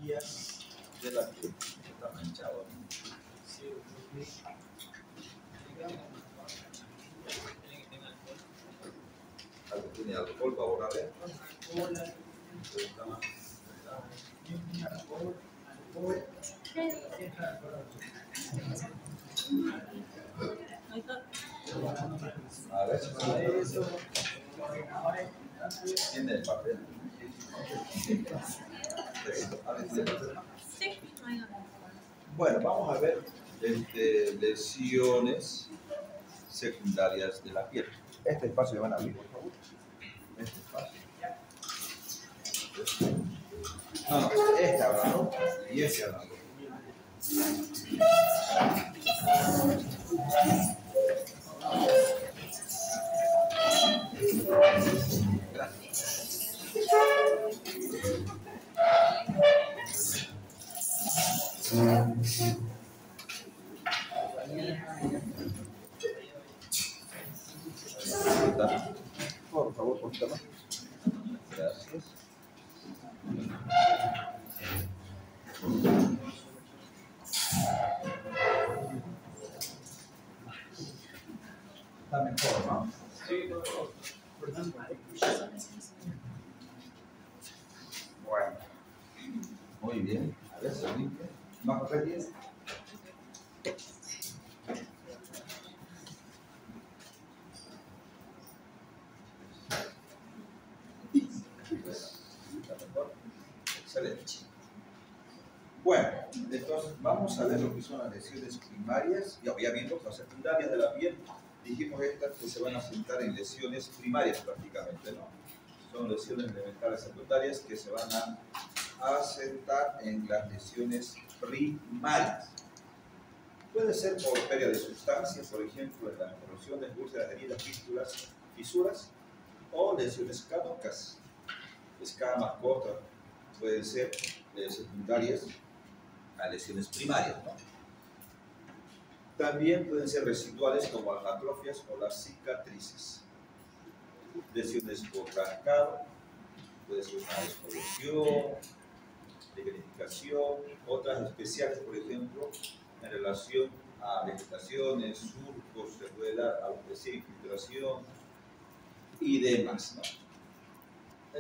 patologías de la piel. Está manchado. Sí, porque digamos, Algo tiene alcohol para borrar adentro. alcohol, Está más. alcohol, A ver si tiene el papel. Bueno, vamos a ver lesiones secundarias de la piel. Este espacio van a abrir, por favor. Este espacio. No, este hablando y este hablando. Por favor, poquito más. Gracias. Está mejor, ¿no? sí, Bueno. Muy bien. A ver, se limpia. ¿Más papel tienes? Excelente. Bueno, entonces vamos a ver lo que son las lesiones primarias y obviamente las secundarias de la piel. Dijimos estas que se van a sentar en lesiones primarias prácticamente, ¿no? Son lesiones elementales secundarias que se van a asentar en las lesiones primarias. Puede ser por pérdida de sustancias, por ejemplo, en las corrosiones, úlceras, heridas, fisuras, o lesiones canónicas, escamas, costras, pueden ser secundarias a lesiones primarias, ¿no? También pueden ser residuales como las atrofias o las cicatrices. Lesiones por rascado, puede ser una exfoliación, lignificación, otras especiales, por ejemplo, en relación a vegetaciones, surcos, se puede dar alopecia, infiltración y demás, ¿no?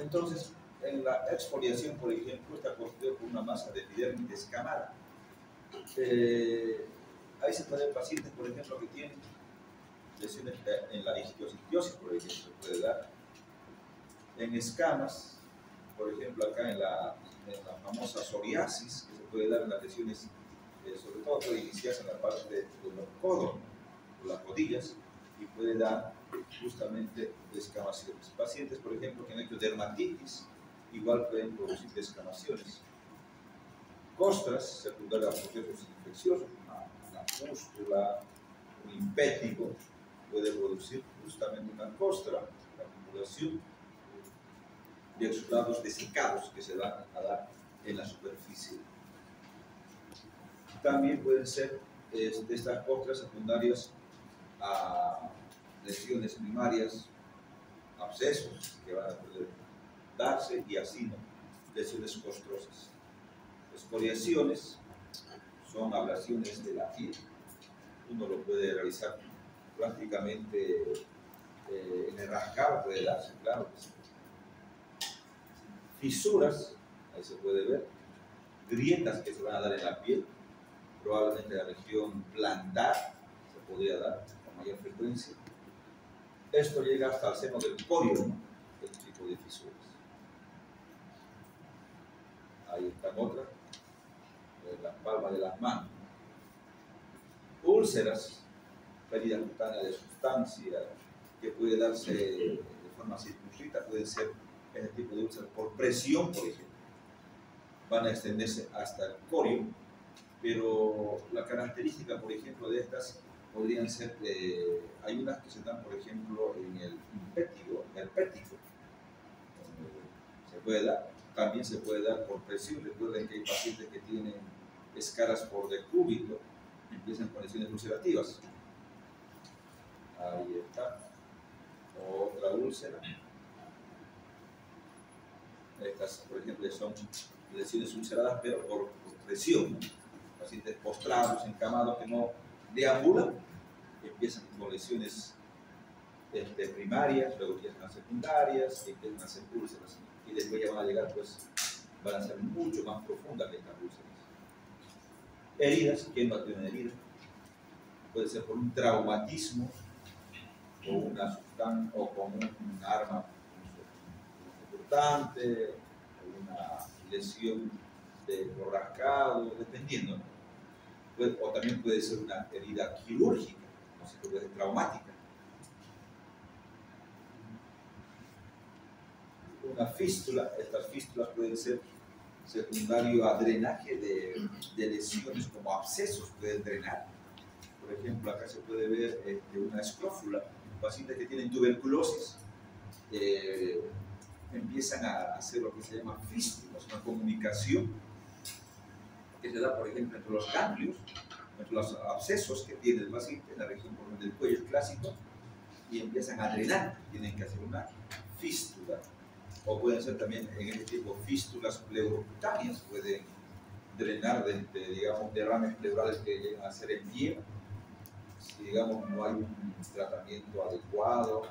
Entonces, en la exfoliación, por ejemplo, está constituido por una masa de epidermis descamada. Ahí se pueden ver pacientes, por ejemplo, que tienen lesiones en la histiosis, por ejemplo, se puede dar. En escamas, por ejemplo, acá en la famosa psoriasis, que se puede dar en las lesiones, sobre todo puede iniciarse en la parte de los codos, o las rodillas, y puede dar justamente descamaciones. Pacientes, por ejemplo, que han hecho dermatitis, igual pueden producir descamaciones. Costras, secundarias a procesos infecciosos, una pústula, un impétigo, puede producir justamente una costra, la acumulación de exudados desecados que se van a dar en la superficie. También pueden ser estas costras secundarias a lesiones primarias, abscesos que van a poder darse y así, ¿no? Lesiones costrosas. Escoriaciones son ablaciones de la piel. Uno lo puede realizar prácticamente en el rascado, puede darse, claro que sí. Fisuras, ahí se puede ver, grietas que se van a dar en la piel, probablemente en la región plantar se podría dar con mayor frecuencia. Esto llega hasta el seno del corio, ¿no? Este tipo de fisuras. Ahí están otras, en las palmas de las manos. Úlceras, pérdida cutánea de sustancia, que puede darse de forma circunscrita, puede ser este tipo de úlceras por presión, por ejemplo. Van a extenderse hasta el corio, pero la característica, por ejemplo, de estas podrían ser, hay unas que se dan, por ejemplo, en el impétigo, herpético, se puede dar, también se puede dar por presión. Recuerden que hay pacientes que tienen escaras por decúbito, empiezan con lesiones ulcerativas. Ahí está, otra úlcera. Estas, por ejemplo, son lesiones ulceradas, pero por presión, ¿no? Pacientes postrados, encamados, que no deambulan, empiezan con lesiones primarias, luego empiezan a secundarias, empiezan a hacer úlceras, y después ya van a llegar, pues, van a ser mucho más profundas que estas úlceras. Heridas, ¿quién no tiene herida? Puede ser por un traumatismo, o una sustancia, o con un arma cortante, o una lesión por rascado, dependiendo, ¿no? O también puede ser una herida quirúrgica, no sé, puede ser traumática. Una fístula, estas fístulas pueden ser secundario a drenaje de lesiones como abscesos, pueden drenar. Por ejemplo, acá se puede ver una escrófula, pacientes que tienen tuberculosis empiezan a hacer lo que se llama fístulas, una comunicación que se da, por ejemplo, entre los ganglios, entre los abscesos que tiene el paciente en la región por del cuello, el clásico, y empiezan a drenar, tienen que hacer una fístula. O pueden ser también en este tipo fístulas pleurocutáneas, pueden drenar digamos, derrames pleurales que llegan a ser en pie. Si, digamos, no hay un tratamiento adecuado,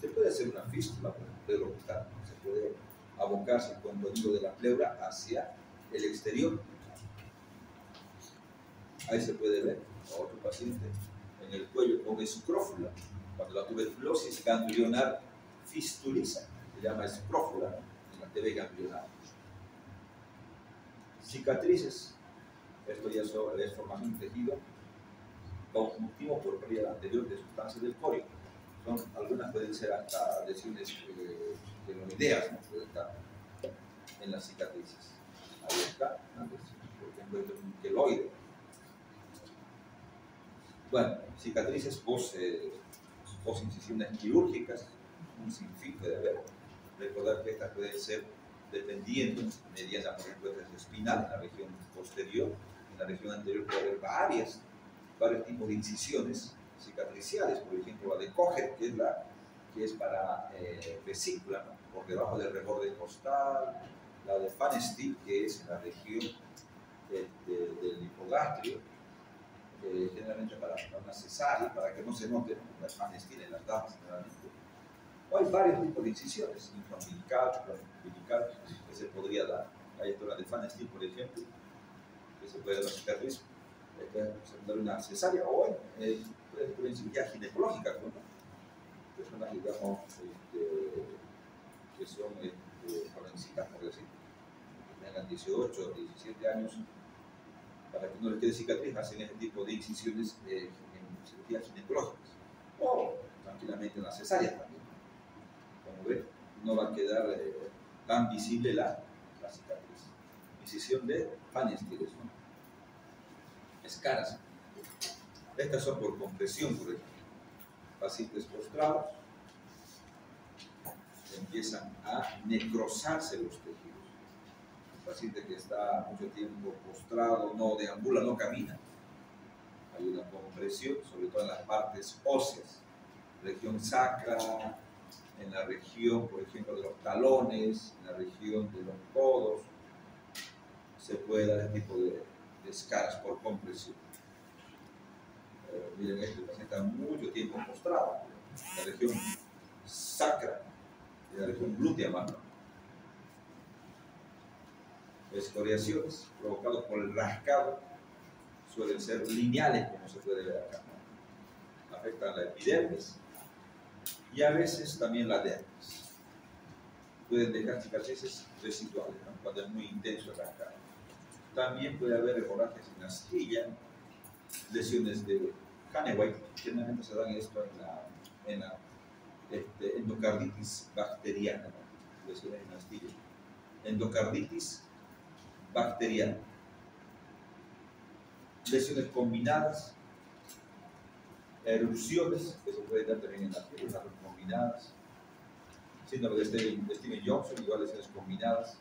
se puede hacer una fístula pleurocutánea, se puede abocarse el contenido de la pleura hacia el exterior. Ahí se puede ver a otro paciente en el cuello con escrófula, cuando la tuberculosis ganglionar fistuliza, se llama escrófula, ¿no? En la TV ganglionar. Cicatrices, esto ya es formación de tejido conjuntivo por pérdida anterior de sustancias del corio. Algunas pueden ser hasta lesiones queloideas, ¿no? Pueden estar en las cicatrices. Ahí está, por ejemplo, esto es un queloide. Bueno, cicatrices post-incisiones quirúrgicas, un sinfín puede haber. Recordar que estas pueden ser dependiendo, mediana, por ejemplo, es espinal, en la región posterior, en la región anterior puede haber varios tipos de incisiones cicatriciales, por ejemplo, la de Kocher, que es para vesícula, ¿no? Por debajo del reborde costal, la de Pfanstieck, que es en la región del hipogastrio, generalmente para una cesárea, para que no se note, ¿no? La Pfanstieck en las damas generalmente. O hay varios tipos de incisiones, infraumbilical, umbilical, que se podría dar. Hay esta la de Pfanstieck, por ejemplo, que se puede dar una cicatriz, puede dar una cesárea, o puede ser una cirugía ginecológica, ¿no? Personas, digamos, que son jovencitas, por decir, que tengan 18 o 17 años, para que no les quede cicatriz, hacen este tipo de incisiones en cirugías ginecológicas, o tranquilamente en la cesárea también. Como ven, no va a quedar tan visible la cicatriz. Incisión de Pfanstieck, ¿no? Escaras. Estas son por compresión, por ejemplo. Pacientes postrados empiezan a necrosarse los tejidos. El paciente que está mucho tiempo postrado, no deambula, no camina. Hay una compresión, sobre todo en las partes óseas, región sacra, en la región, por ejemplo, de los talones, en la región de los codos, se puede dar este tipo de escaras por compresión. Miren, este paciente está mucho tiempo postrado, en la región sacra, en la región glútea más, ¿no? Escoriaciones provocadas por el rascado suelen ser lineales, como se puede ver acá, ¿no? Afectan la epidermis y a veces también la dermis. Pueden dejar cicatrices residuales, ¿no? Cuando es muy intenso el rascado. También puede haber hemorragias en astilla, lesiones de Haneway, generalmente se dan esto en la endocarditis bacteriana, ¿no? Lesiones en astilla. Endocarditis bacteriana. Lesiones combinadas, erupciones que se pueden dar también en la piel, las combinadas. Síndrome de Steven Johnson, igual lesiones combinadas.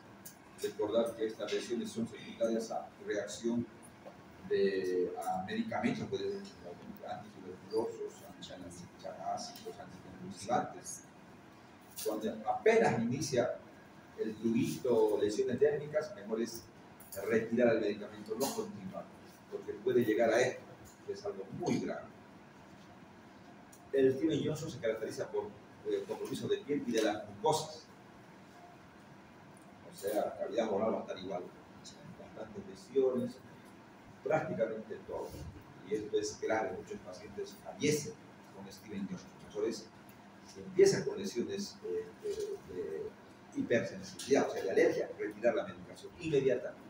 Recordar que estas lesiones son secundarias a reacción a medicamentos, puede ser antituberculosos, antiangiolíticos, anticonvulsivantes. Cuando apenas inicia el fluido o lesiones térmicas, mejor es retirar el medicamento, no continuar, porque puede llegar a esto, que es algo muy grave. El Steven Johnson se caracteriza por compromiso de piel y de las mucosas. O sea, calidad oral va a estar igual. Bastantes lesiones, prácticamente todo. Y esto es grave, muchos pacientes fallecen con Steven Johnson. Entonces, si empiezan con lesiones de hipersensibilidad, o sea, de alergia, retirar la medicación inmediatamente.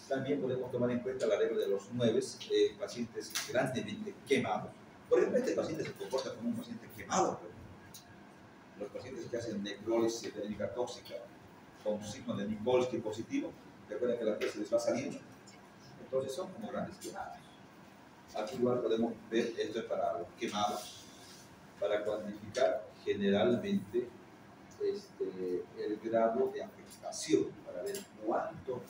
También podemos tomar en cuenta la regla de los 9, pacientes grandemente quemados. Por ejemplo, este paciente se comporta como un paciente quemado. Los pacientes que hacen necrólisis epidémica tóxica con signo de Nikolsky positivo, recuerden que la piel se les va saliendo, entonces son como grandes quemados. Aquí igual podemos ver, esto es para los quemados, para cuantificar generalmente el grado de afectación, para ver cuánto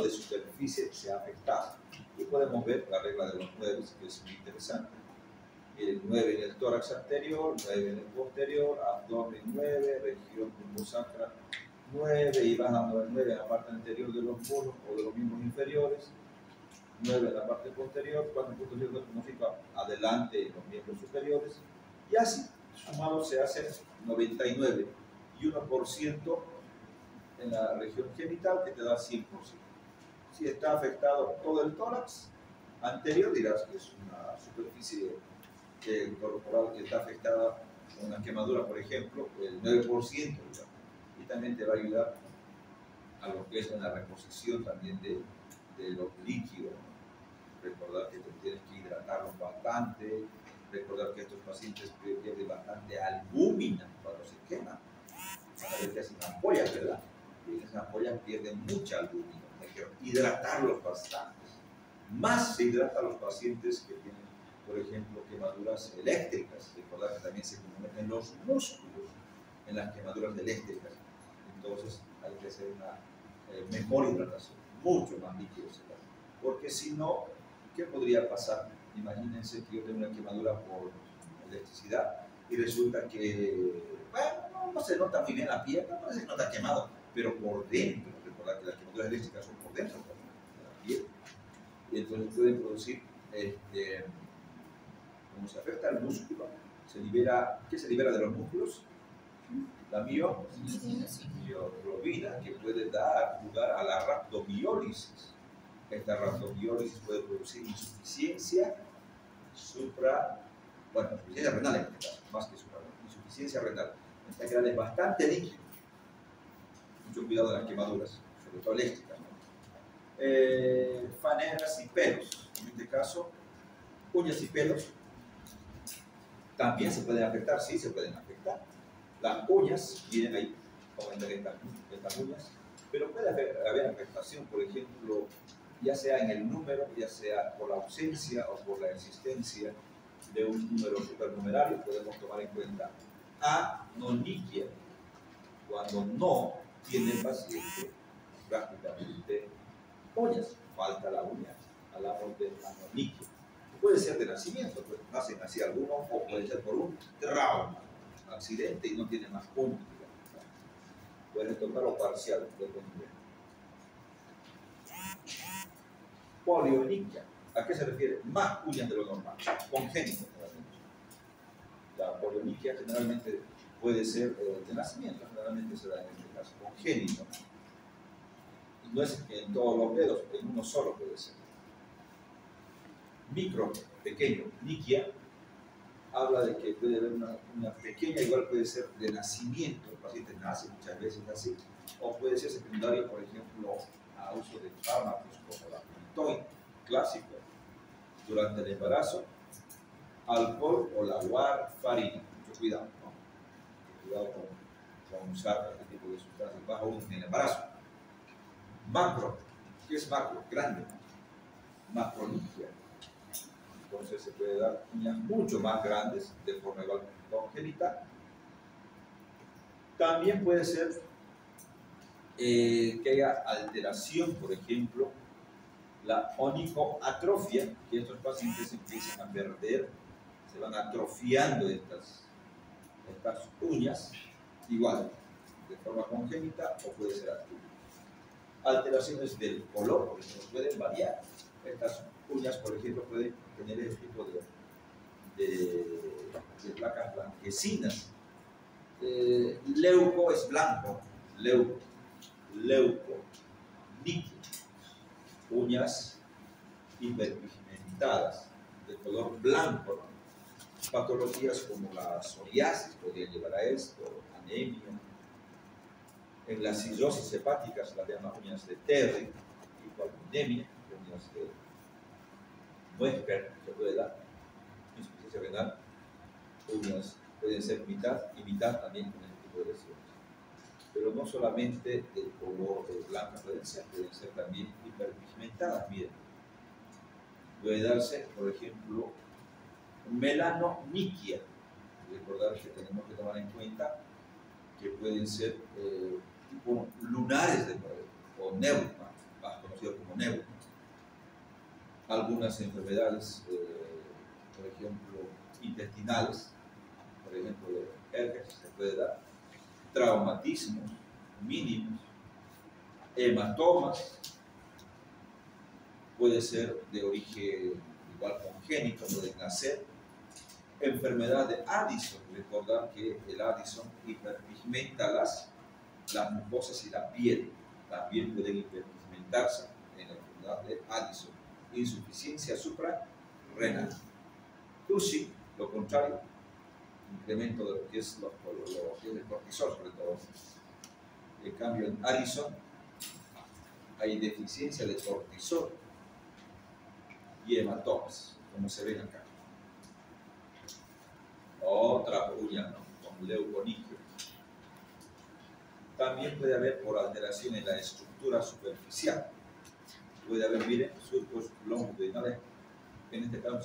de superficie se ha afectado. Y podemos ver la regla de los 9, que es muy interesante. El 9 en el tórax anterior, 9 en el posterior, abdomen 9, región pumbosacra 9 y bajando el 9 en la parte anterior de los muslos o de los miembros inferiores, 9 en la parte posterior, 4.5 adelante en los miembros superiores, y así sumado se hace 99 y 1% en la región genital, que te da 100%. Si está afectado todo el tórax anterior, dirás que es una superficie corporal que está afectada con una quemadura, por ejemplo, el 9%, y también te va a ayudar a lo que es una reposición también de los líquidos. Recordar que tienes que hidratarlos bastante, recordar que estos pacientes pierden bastante albúmina cuando se queman. A ver que hacen ampollas, ¿verdad? Y esas ampollas pierden mucha albúmina. Hay que hidratarlos bastante. Más se hidrata a los pacientes que tienen, por ejemplo, quemaduras eléctricas. Recordar que también se comprometen los músculos en las quemaduras eléctricas. Entonces hay que hacer una mejor hidratación, mucho más líquidos. Porque si no, ¿qué podría pasar? Imagínense que yo tengo una quemadura por electricidad y resulta que, bueno, no se nota muy bien la piel, no se nota quemado, pero por dentro, recordad que las quemaduras eléctricas son por dentro de la piel, y entonces pueden producir, como se afecta al músculo, se libera, ¿qué se libera de los músculos? La mioglobina, que puede dar lugar a la rhabdomiólisis. Esta rhabdomiólisis puede producir insuficiencia insuficiencia renal en este caso, más que insuficiencia renal. Esta queda bastante líquido. Mucho cuidado de las quemaduras, sobre todo eléctricas, ¿no? Fanegas y pelos, en este caso, uñas y pelos, también se pueden afectar, sí se pueden afectar. Las uñas vienen ahí, como en estas uñas, pero puede haber afectación, por ejemplo, ya sea en el número, ya sea por la ausencia o por la existencia de un número supernumerario. Podemos tomar en cuenta anoniquia, cuando no tiene el paciente prácticamente uñas, falta la uña, hablamos de anoniquia. Puede ser de nacimiento, pues nacen así algunos, o puede ser por un trauma, accidente y no tiene más uñas. Puede tocar o parcial, depende. Polioniquia, ¿a qué se refiere? Más uñas de lo normal, congénito. La polioniquia generalmente puede ser de nacimiento, generalmente se da en este caso congénito. Y no es en todos los dedos, en uno solo puede ser. Micro, pequeño, niquia, habla de que puede haber una pequeña, igual puede ser de nacimiento, el paciente nace muchas veces así, o puede ser secundario, por ejemplo, a uso de fármacos como la Piriton clásico durante el embarazo, alcohol o la warfarina. Mucho cuidado, ¿no? Cuidado con usar este tipo de sustancias bajo en el embarazo. Macro, ¿qué es macro? Grande, macroniquia. Entonces se puede dar uñas mucho más grandes de forma igual congénita. También puede ser que haya alteración, por ejemplo, la onicoatrofia, que estos pacientes empiezan a perder, se van atrofiando estas uñas, igual, de forma congénita o puede ser adquirida. Alteraciones del color, porque pueden variar. Estas uñas, por ejemplo, pueden tener este tipo de placas blanquecinas. Leuco es blanco, leuco, níquel, uñas hiperpigmentadas, de color blanco, ¿no? Patologías como la psoriasis podrían llevar a esto, anemia. En las cirrosis hepáticas, las llaman uñas de Terry, igual anemia, uñas de Weber, se puede dar, insuficiencia renal, uñas pueden ser mitad y mitad también con este tipo de lesiones. Pero no solamente el color blanco pueden ser también hiperpigmentadas, miren. Puede darse, por ejemplo, melanoniquia. Recordar que tenemos que tomar en cuenta que pueden ser tipo lunares de cabello, o neuma, más conocido como neuma. Algunas enfermedades, por ejemplo, intestinales, por ejemplo, herpes se puede dar, traumatismos mínimos, hematomas, puede ser de origen igual congénito, pueden nacer, enfermedad de Addison, recordar que el Addison hiperpigmenta las mucosas y la piel, también pueden hiperpigmentarse en la enfermedad de Addison, insuficiencia suprarrenal. Cushing, lo contrario, incremento de lo que es el cortisol, sobre todo. En cambio, en Addison hay deficiencia de cortisol y hematomas, como se ven acá. Otra uña, ¿no? Con leuconiquio. También puede haber por alteración en la estructura superficial. Puede haber, miren, surcos longitudinales. En este caso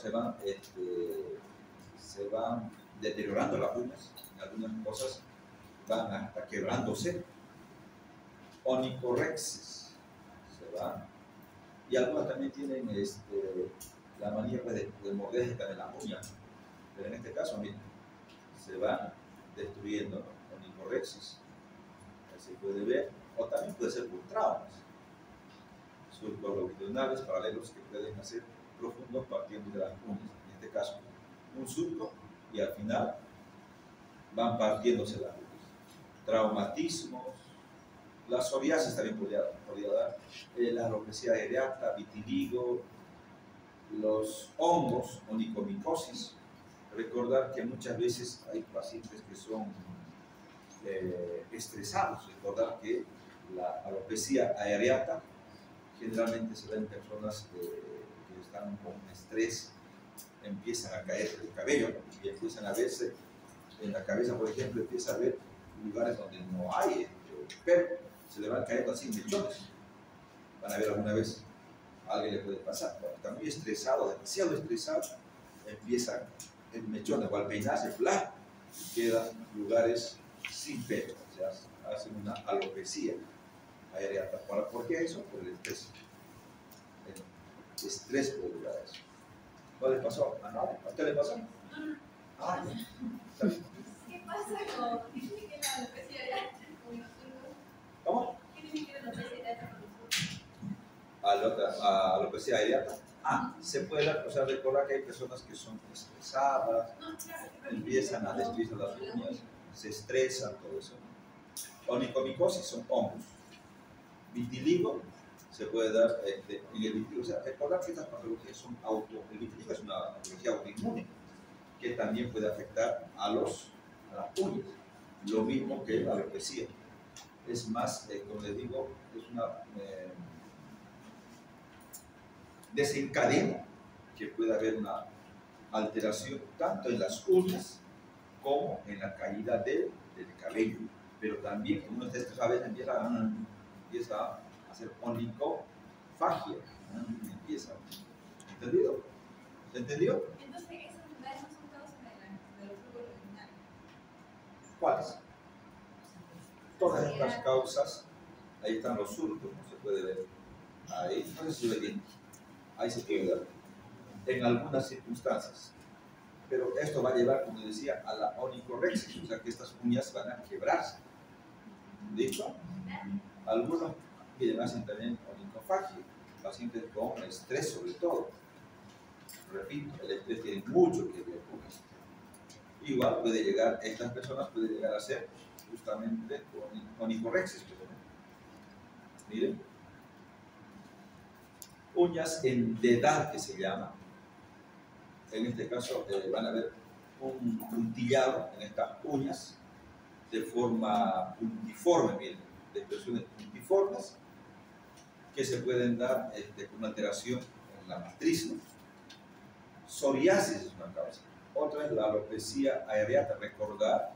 se van deteriorando las uñas. En algunas cosas van hasta quebrándose. Onicorexis se van. Y algunas también tienen la manía de morderse también la uña. Pero en este caso, miren, se van destruyendo, ¿no? Onicorexis. Se puede ver, o también puede ser por traumas. Surcos longitudinales paralelos que pueden hacer profundos partiendo de las uñas. En este caso, un surco y al final van partiéndose las uñas. Traumatismos, la psoriasis también podría dar, la alopecia areata, vitiligo, los hongos, onicomicosis. Recordar que muchas veces hay pacientes que son estresados. Recordar que la alopecia areata generalmente se da en personas que están con estrés, empiezan a caer el cabello, ¿no? Y empiezan a verse en la cabeza, por ejemplo, empieza a ver lugares donde no hay pelo, se le van cayendo así mechones. Van a ver alguna vez, a alguien le puede pasar, cuando está muy estresado, demasiado estresado, empiezan en mechones o al peinarse, ¡plá!, y quedan lugares sin pelo, o sea, hacen una alopecia areata. ¿Por qué eso? Por el estrés. El estrés puede llevar a eso. ¿No le pasó a nadie? ¿A usted le pasó? Ah, ¿no? ¿Qué pasa con qué tiene que ver la alopecia areata con los surcos? ¿Cómo? ¿Qué tiene que ver la alopecia areata con los surcos? A alopecia areata. Se puede dar, o sea, recordar que hay personas que son estresadas, No, claro, empiezan a destruirse las uñas, se estresan, todo eso. Onicomicosis son hongos. Vitiligo se puede dar en el vitiligo. O sea, recordar que estas patologías son el vitiligo es una patología autoinmune que también puede afectar a las uñas, lo mismo que la alopecia. Es más, como les digo, es una desencadena que puede haber una alteración tanto en las uñas como en la caída del cabello. Pero también, como uno está estresado, empieza a hacer onicofagia. ¿Entendido? ¿Se entendió? Entonces, esas enfermedades no son causas de los surcos longitudinales. ¿Cuáles? Todas estas causas, ahí están los surcos, no se puede ver. Ahí, no se ve bien. Ahí se puede ver. En algunas circunstancias. Pero esto va a llevar, como decía, a la onicorexis, o sea que estas uñas van a quebrarse. ¿Listo? Algunos, miren, hacen también onicofagia, pacientes con estrés sobre todo. Repito, el estrés tiene mucho que ver con esto. Igual puede llegar, estas personas pueden llegar a ser justamente onicorexis. Miren, uñas en dedal que se llama. En este caso van a ver un puntillado en estas uñas de forma puntiforme, miren, de expresiones puntiformes que se pueden dar con una alteración en la matriz, ¿no? Psoriasis es una causa. Otra es la alopecia areata. Recordar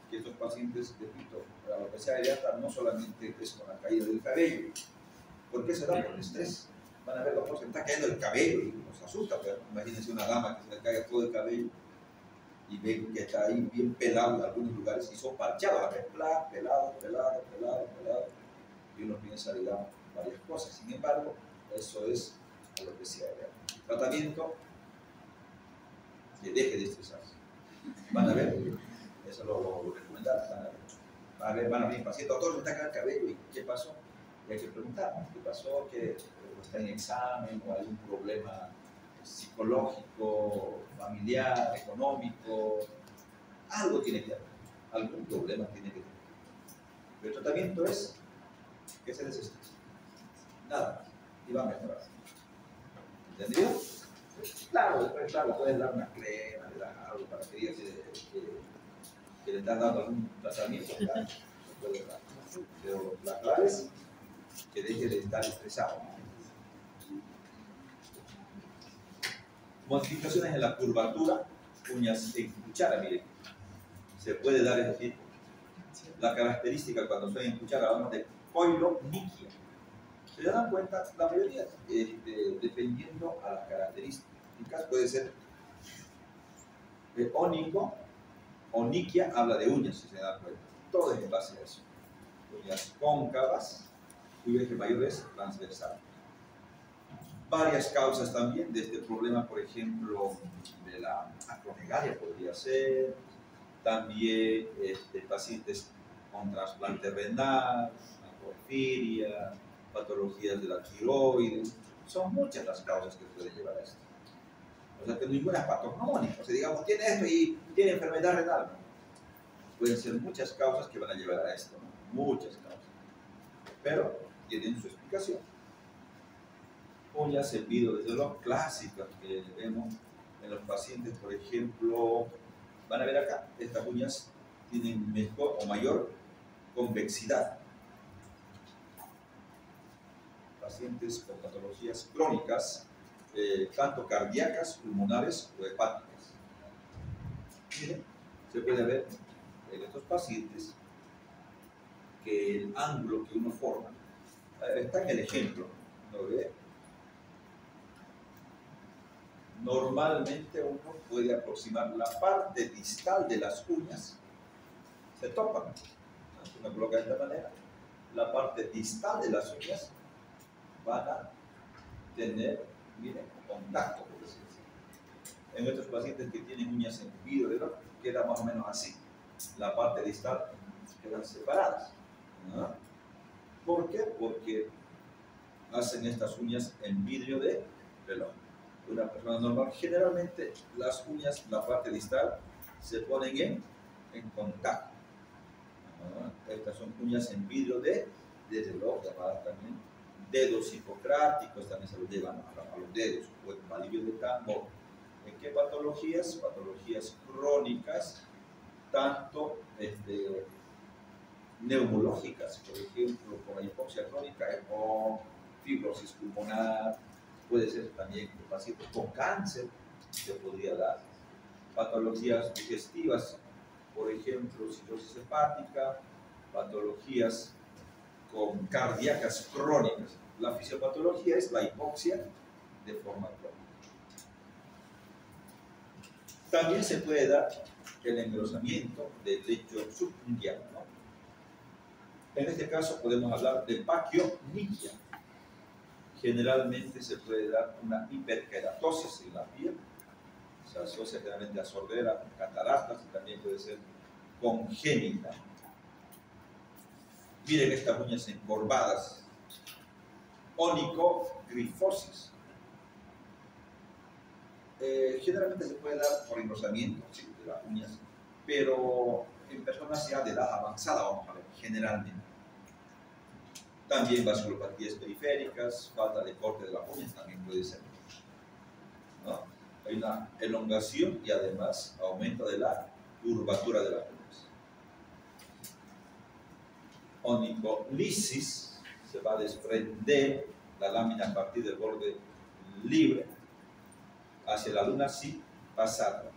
que estos pacientes, repito, la alopecia areata no solamente es con la caída del cabello. ¿Por qué se da? Por el estrés. Van a ver, doctor, se me está cayendo el cabello y nos asusta, pero imagínense una dama que se le caiga todo el cabello y ven que está ahí bien pelado en algunos lugares y son parchados, a ver, pelado, y uno piensa, digamos, varias cosas. Sin embargo, eso es alopecia areata. Tratamiento que deje de estresarse. Van a ver, eso lo recomendamos, van a venir pacientes, doctor, me está cayendo el cabello, ¿y qué pasó? Y hay que preguntar, ¿qué pasó? Que está en examen o hay un problema psicológico, familiar, económico, algo tiene que haber, algún problema tiene que tener. El tratamiento es que se desestrese, nada más, y va a mejorar. ¿Entendido? Claro, después, claro, puedes dar una crema, le das algo para que digas que le estás dando algún tratamiento, claro, se puede dar. Pero la clave es que deje de estar estresado. Modificaciones en la curvatura, uñas en cuchara, miren, se puede dar, es decir, la característica cuando son en cuchara, hablamos de coilonychia. Se dan cuenta, la mayoría, dependiendo a las características, puede ser ónico, onychia habla de uñas, si se dan cuenta, todo es en base a eso. Uñas cóncavas, cuyo eje mayor es transversal. Varias causas también de este problema, por ejemplo, de la acromegalia podría ser, también pacientes con trasplante renal, porfiria, patologías de la tiroides, son muchas las causas que pueden llevar a esto. O sea, que ninguna es patognomónica, o sea, digamos, tiene esto y tiene enfermedad renal. Pueden ser muchas causas que van a llevar a esto, ¿no? Muchas causas, pero tienen su explicación. Uñas en vidrio, desde luego, clásicas que vemos en los pacientes, por ejemplo, van a ver acá, estas uñas tienen mejor o mayor convexidad. Pacientes con patologías crónicas, tanto cardíacas, pulmonares o hepáticas. Miren, se puede ver en estos pacientes que el ángulo que uno forma, está en el ejemplo, ¿no ve? Normalmente uno puede aproximar la parte distal de las uñas, se topan, si uno coloca de esta manera, la parte distal de las uñas van a tener, miren, contacto, por decirlo así. En otros pacientes que tienen uñas en vidrio, queda más o menos así, la parte distal quedan separadas, ¿no? ¿Por qué? Porque hacen estas uñas en vidrio de reloj. Una persona normal, generalmente las uñas, la parte distal, se ponen en contacto. Estas son uñas en vidrio de reloj, llamadas también dedos hipocráticos, también se los llevan a los dedos, o el palillo de tambor. ¿En qué patologías? Patologías crónicas, tanto neumológicas, por ejemplo, con la hipoxia crónica, con fibrosis pulmonar. Puede ser también pacientes con cáncer, se podría dar. Patologías digestivas, por ejemplo, cirrosis hepática, patologías con cardíacas crónicas. La fisiopatología es la hipoxia de forma crónica. También se puede dar el engrosamiento del lecho subunguial, ¿no? En este caso podemos hablar de paquionychia. Generalmente se puede dar una hiperkeratosis en la piel, se asocia generalmente a sordera, cataratas, y también puede ser congénita. Miren estas uñas encorvadas, onicogrifosis. Generalmente se puede dar por engrosamiento, ¿sí?, de las uñas, pero en personas ya de edad avanzada, vamos a ver, generalmente. También vasculopatías periféricas, falta de corte de las uñas también puede ser, ¿no? Hay una elongación y además aumento de la curvatura de las uñas. Onicolisis, se va a desprender la lámina a partir del borde libre hacia la luna sin pasarla.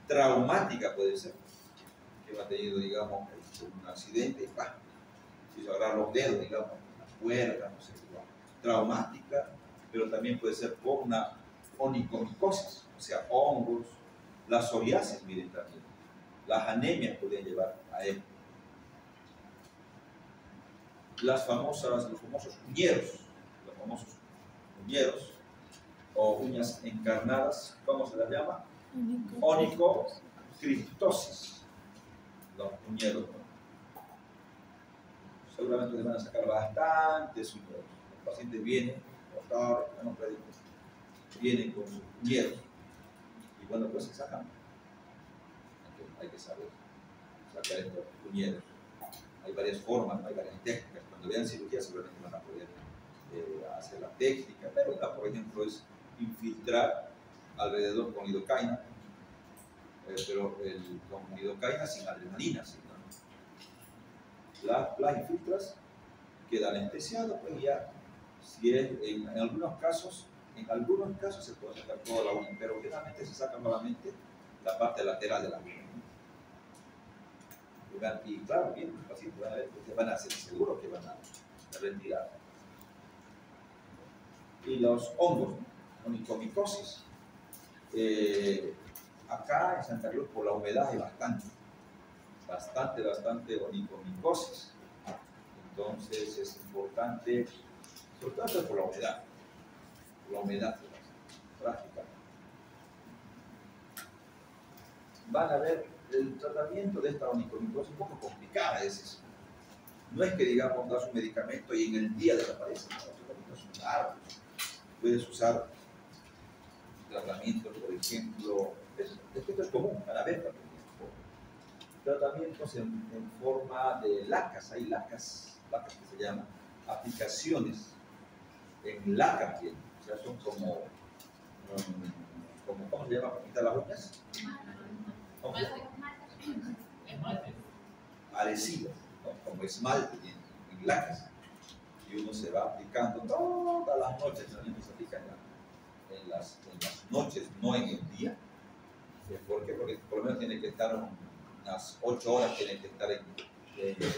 Traumática puede ser, que ha tenido, digamos, un accidente y se hizo agarrar los dedos, digamos, una cuerda, no sé, traumática, pero también puede ser por una onicomicosis, o sea, hongos, la psoriasis, miren también, las anemias pueden llevar a él. Los famosos uñeros, o uñas encarnadas, ¿cómo se las llama? Onicocriptosis, los uñeros, ¿no? Seguramente le van a sacar bastantes uñeros. Los pacientes vienen, vienen con sus uñeros, y bueno, pues se sacan. Hay que saber sacar estos uñeros. Hay varias formas, hay varias técnicas. Cuando vean cirugía seguramente van a poder hacer la técnica, pero una, por ejemplo, es infiltrar alrededor con lidocaína, pero con lidocaína sin adrenalina, ¿sí?, ¿no? Las infiltras, queda anestesiado, pues ya, si es en algunos casos se puede sacar toda la uña, pero generalmente se saca nuevamente la parte lateral de la uña. Y claro, bien, los pacientes van a ser seguros que van a retirar. Y los hongos, onicomicosis. Acá en Santa Cruz, por la humedad, hay bastante onicomicosis. Entonces es importante, sobre todo por la humedad práctica. Van a ver, el tratamiento de esta onicomicosis es un poco complicada, no es que, digamos, das un medicamento y en el día desaparece, ¿no? Los tratamientos son largos. Puedes usar tratamientos, por ejemplo, esto es común, van a ver también, tratamientos en forma de lacas, hay lacas que se llaman aplicaciones en laca, o sea, son como ¿cómo se llama para quitar las uñas? Adhesivos, ¿no? Como esmalte en lacas, y uno se va aplicando todas las noches, también se aplica en las noches, no en el día. ¿Por qué? Porque por lo menos tiene que estar unas 8 horas, tiene que estar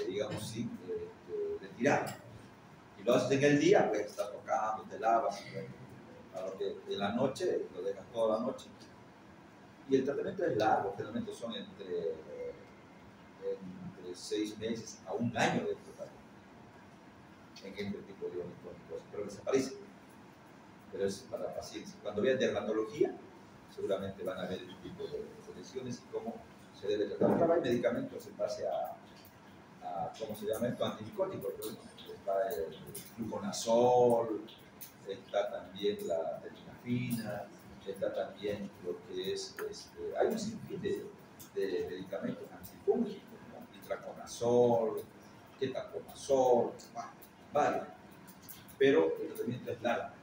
digamos, sí, retirado. Y lo haces en el día, pues estás tocando, te lavas, a lo que en la noche lo dejas toda la noche. Y el tratamiento es largo, generalmente son entre 6 meses a 1 año de tratamiento en este tipo de onicomicosis, pero desaparece. Pero es para pacientes. Cuando vean dermatología, seguramente van a ver este tipo de lesiones y cómo se debe tratar. Ahora hay medicamentos en base a ¿cómo se llama esto? Antimicótico. Está el fluconazol, está también la terbinafina, está también lo que es, hay un sinfín de medicamentos antifúngicos, ¿no? Itraconazol, ketoconazol, varios. Pero el tratamiento es largo.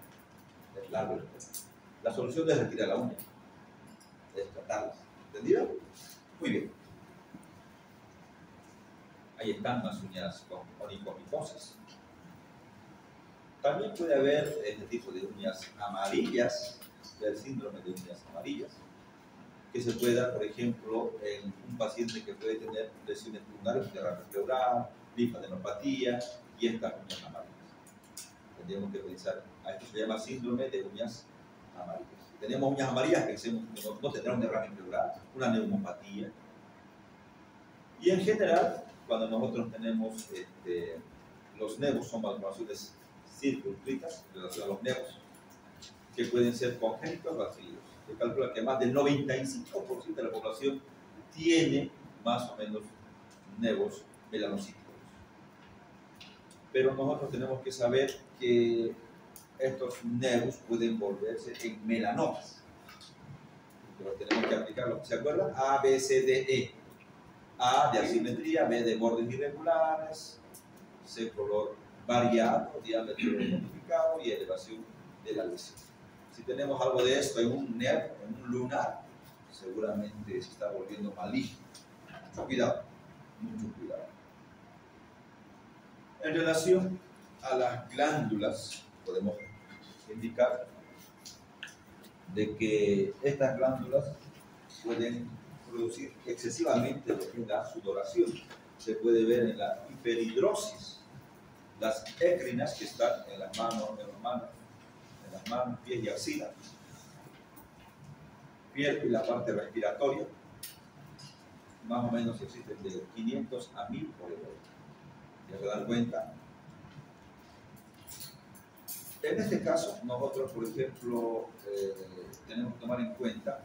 La solución no es retirar la uña, es tratarla. ¿Entendido? Muy bien. Ahí están las uñas con onicomicosis. También puede haber este tipo de uñas amarillas, el síndrome de uñas amarillas, que se puede dar, por ejemplo, en un paciente que puede tener lesiones pulmonares, derrame pleural, linfadenopatía y estas uñas amarillas. Tendríamos que pensar, a esto se llama síndrome de uñas amarillas. Tenemos uñas amarillas, pensemos que no tendrá un derrame pleural, una neumopatía. Y en general, cuando nosotros tenemos los nevos, son malformaciones circunscritas en relación a los nevos, que pueden ser congénitos o adquiridos. Se calcula que más del 95% de la población tiene más o menos nevos melanocíticos. Pero nosotros tenemos que saber que estos nervios pueden volverse en melanomas. Pero tenemos que aplicarlo. ¿Se acuerdan? A, B, C, D, E. A de asimetría, B de bordes irregulares, C color variado, diámetro modificado y elevación de la lesión. Si tenemos algo de esto en un nervio, en un lunar, seguramente se está volviendo maligno. Mucho cuidado, mucho cuidado. En relación a las glándulas, podemos indicar de que estas glándulas pueden producir excesivamente lo que es la sudoración. Se puede ver en la hiperhidrosis, las écrinas que están en las manos, pies y axila, piel y la parte respiratoria, más o menos existen de 500 a 1000 por hora. ¿Ya se dan cuenta? En este caso, nosotros, por ejemplo, tenemos que tomar en cuenta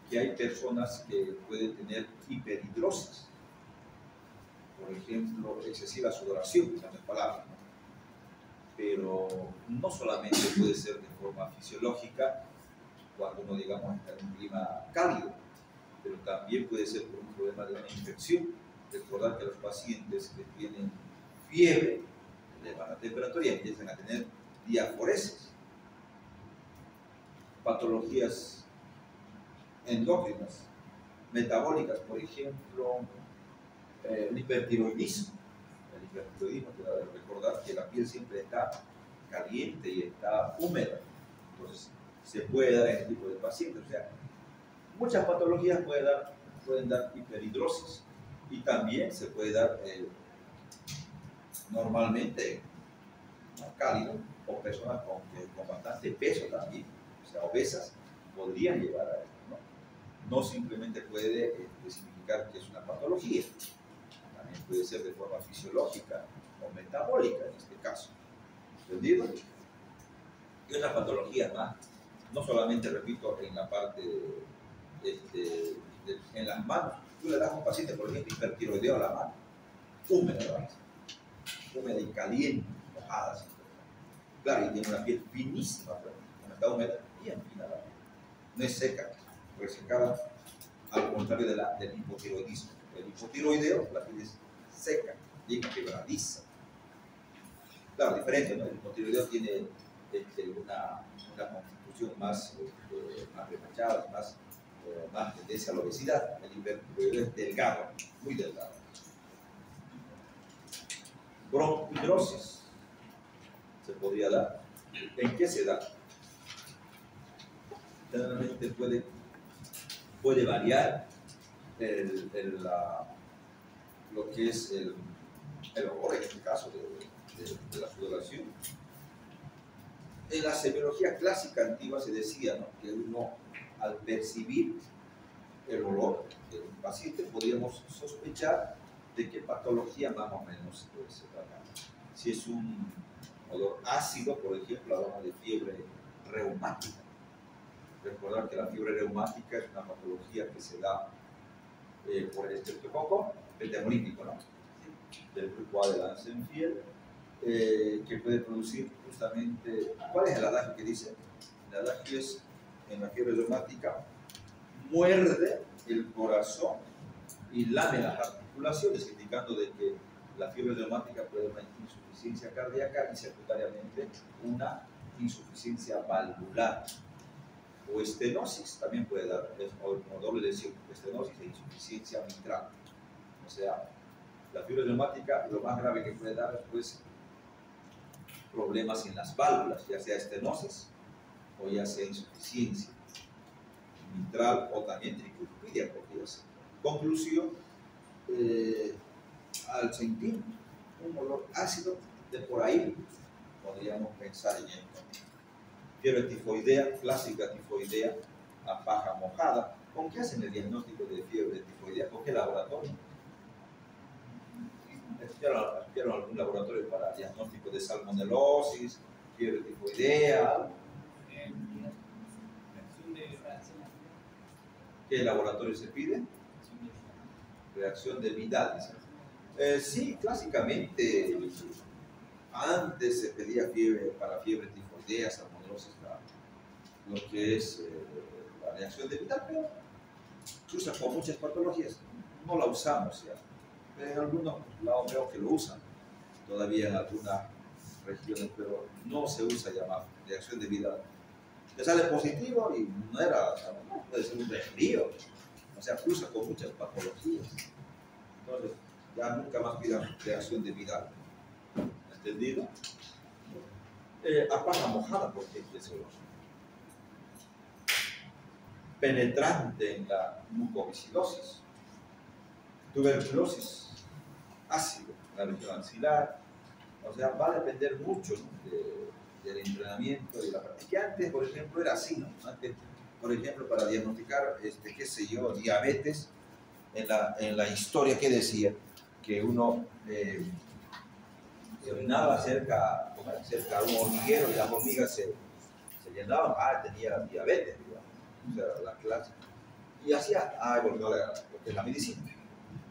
que hay personas que pueden tener hiperhidrosis, por ejemplo, excesiva sudoración, en otras palabras, ¿no? Pero no solamente puede ser de forma fisiológica, cuando uno, digamos, está en un clima cálido, pero también puede ser por un problema de una infección. Recordar que los pacientes que tienen fiebre, elevan la temperatura y empiezan a tener diaforesis, patologías endógenas, metabólicas, por ejemplo, el hipertiroidismo. El hipertiroidismo te debe recordar que la piel siempre está caliente y está húmeda. Entonces, se puede dar en este tipo de pacientes. O sea, muchas patologías pueden dar hiperhidrosis y también se puede dar normalmente cálido o personas con bastante peso también, o sea, obesas, podrían llevar a esto, ¿no? No simplemente puede significar que es una patología, también puede ser de forma fisiológica o metabólica en este caso, ¿entendido? Y otras patologías más, no solamente, repito, en la parte en las manos. Tú le das a un paciente, por ejemplo, hipertiroideo a la mano, húmeda y caliente, mojada, así. Claro, y tiene una piel finísima, pero como está húmeda, bien fina la piel. No es seca, resecada, al contrario del hipotiroidismo. El hipotiroideo, la piel es seca, bien quebradiza. Claro, diferente, ¿no? El hipotiroideo tiene una constitución más remachada, más tendencia a la obesidad. El hipertiroideo es delgado, muy delgado. Broncohidrosis se podría dar. ¿En qué se da? Generalmente puede variar lo que es el olor, en este caso, de la sudoración. En la semiología clásica antigua se decía, ¿no?, que uno, al percibir el olor de un paciente, podríamos sospechar de qué patología más o menos se trata. Si es un olor ácido, por ejemplo, hablamos de fiebre reumática. Recordar que la fiebre reumática es una patología que se da por el estreptococo hemolítico, ¿no?, del grupo A de la Ansenfiel, que puede producir justamente. ¿Cuál es el adagio que dice? El adagio es: en la fiebre reumática muerde el corazón y lame las articulaciones, indicando de que la fiebre reumática puede dar una insuficiencia cardíaca y secundariamente una insuficiencia valvular. O estenosis también puede dar, o doble lesión, estenosis e insuficiencia mitral. O sea, la fiebre reumática, lo más grave que puede dar es, pues, problemas en las válvulas, ya sea estenosis o ya sea insuficiencia mitral o también tricuspidia, podría ser. Conclusión, al sentir un olor ácido, de por ahí podríamos pensar en esto. Fiebre tifoidea, clásica tifoidea, a paja mojada. ¿Con qué hacen el diagnóstico de fiebre tifoidea? ¿Con qué laboratorio? ¿Estudiaron algún laboratorio para diagnóstico de salmonelosis, fiebre tifoidea? ¿Qué laboratorio se pide? Reacción de Vidal, dice. Sí, clásicamente, antes se pedía fiebre para fiebre tifoidea, salmonelosis, lo que es la reacción de Vidal, pero se usa con muchas patologías. No la usamos ya. En algunos lados veo que lo usan todavía en algunas regiones, pero no se usa ya más reacción de Vidal. Te sale positivo y no era, no, puede ser un resfrío. O sea, cruza con muchas patologías. Entonces, ya nunca más pidan reacción de Vidal. ¿Entendido? Apaga mojada, por ejemplo, es el penetrante en la mucoviscidosis, tuberculosis, ácido en la región axilar. O sea, va a depender mucho, ¿no?, del entrenamiento y la práctica. Que antes, por ejemplo, era así, ¿no? Antes, por ejemplo, para diagnosticar, qué sé yo, diabetes, en la historia que decía que uno se orinaba cerca a un hormiguero y las hormigas se llenaban, tenía diabetes, digamos. O sea, la clase. Y hacía, volvió a lo que es la medicina.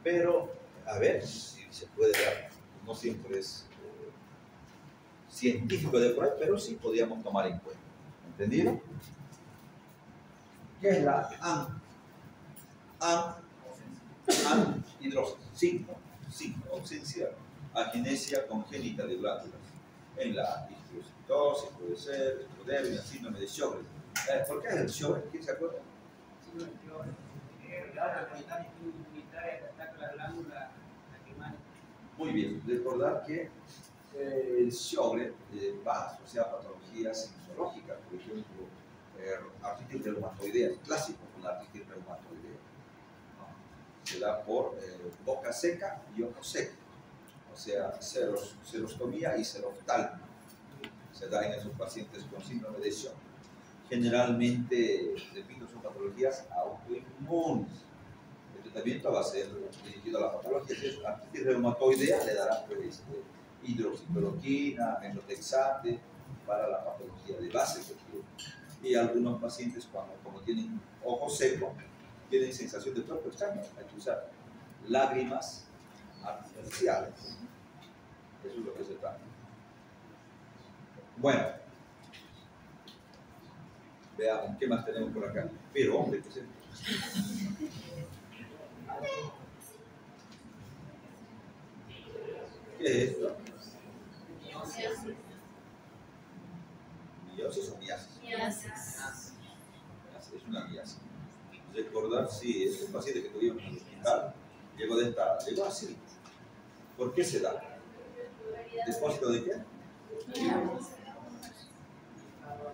Pero, a ver si se puede dar, no siempre es científico de prueba, pero sí podríamos tomar en cuenta. ¿Entendido? ¿Qué es la anhidrosis? Sí, ausencia, agenesia congénita de glándulas. En la histiocytosis puede ser, esclerodermia, síndrome de Sjögren. ¿Por qué es el Sjögren? ¿Quién se acuerda? Muy bien, recordar que el Sjögren va asociado a patologías fisiológicas, por ejemplo, artritis reumatoidea, clásico con la artritis reumatoidea. Se da por boca seca y ojo seco, o sea, serostomía y seroftalmia. Se da en esos pacientes con síndrome de Sjögren. Generalmente, repito, son patologías autoinmunes. El tratamiento va a ser dirigido a la patología. Si es artritis reumatoidea, le dará pues, hidroxicloroquina, methotrexate para la patología de base que tiene. Y algunos pacientes, como tienen ojo seco, tienen sensación de cuerpo extraño. Hay que usar lágrimas artificiales. Eso es lo que se trata. Bueno, veamos qué más tenemos por acá. Pero, hombre, ¿qué es esto? ¿Qué es esto? ¿Miosis o miasis? Miasis. Es una miasis. Recordar, sí, es un paciente que tuvimos en el hospital, llegó así. ¿Por qué se da? ¿Depósito de qué?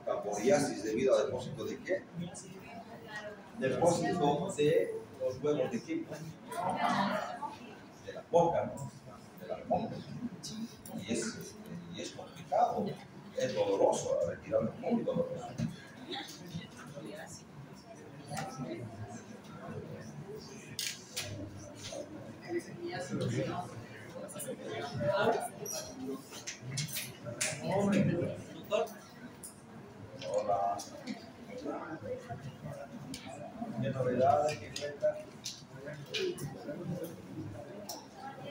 Caporiasis debido a depósito de qué? Depósito de los huevos de qué? De la boca, ¿no? De la boca. Y es complicado, es doloroso, retirarlo es muy doloroso.